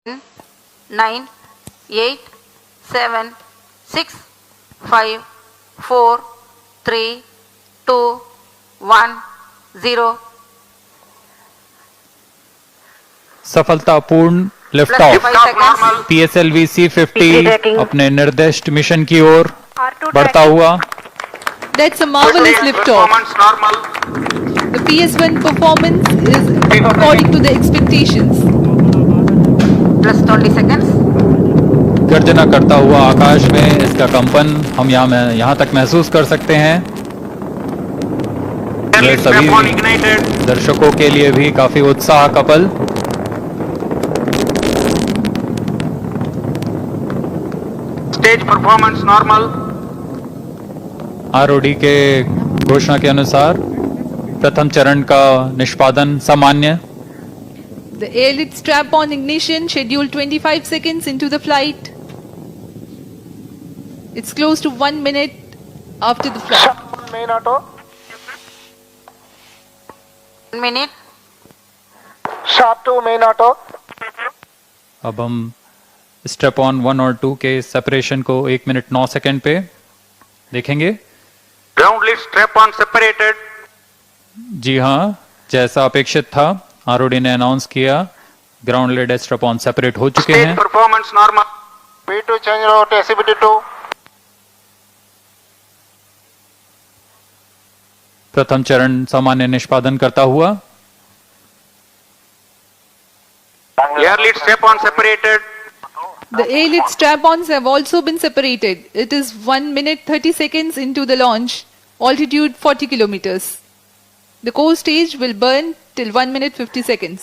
9, 8, 7, 6, 5, 4, 3, 2, 1, 0. सफलतापूर्ण lift Plus of 5 seconds. PSLV C50 अपने निर्दिष्ट मिशन की ओर बढ़ता हुआ। That's a marvelous liftoff. The PS1 performance is according to the expectations. Plus 20 seconds. गर्जना करता हुआ आकाश में इसका कंपन हम यहाँ तक महसूस कर सकते हैं। ये सभी दर्शकों के लिए भी काफी उत्साह का पल। Stage performance normal. ROD के घोषणा के अनुसार प्रथम चरण का निष्पादन सामान्य। The airlift strap-on ignition scheduled 25 seconds into the flight. It's close to 1 minute after the flight. Main auto 1 minute. Sharp to main auto. अब हम स्टेप ऑन 1 और 2 के सेपरेशन को 1 मिनट 9 सेकंड पे देखेंगे। Ground lit strap on separated. जी हाँ, जैसा अपेक्षित था ROD ने अनाउंस किया ground lit strap on separate हो चुके स्टेज हैं। Performance normal. P2 चेंज रोट SCBT2। प्रथम चरण सामान्य निष्पादन करता हुआ। Air lit strap on separated. The airlift strap-ons have also been separated. It is 1 minute 30 seconds into the launch. Altitude 40 kilometers. The core stage will burn till 1 minute 50 seconds.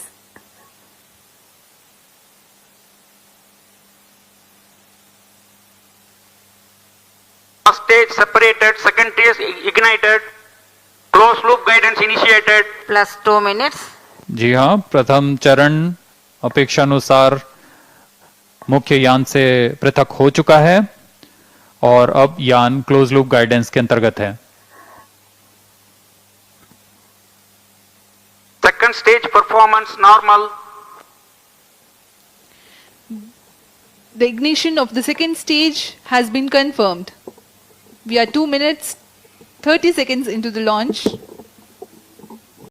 Stage separated. Second stage ignited. Closed loop guidance initiated. Plus 2 minutes. जी हाँ, प्रथम चरण अपेक्षानुसार मुख्य यान से पृथक हो चुका है और अब यान क्लोज लूप गाइडेंस के अंतर्गत है। Second stage performance normal. The ignition of the second stage has been confirmed. We are 2 minutes 30 seconds into the launch.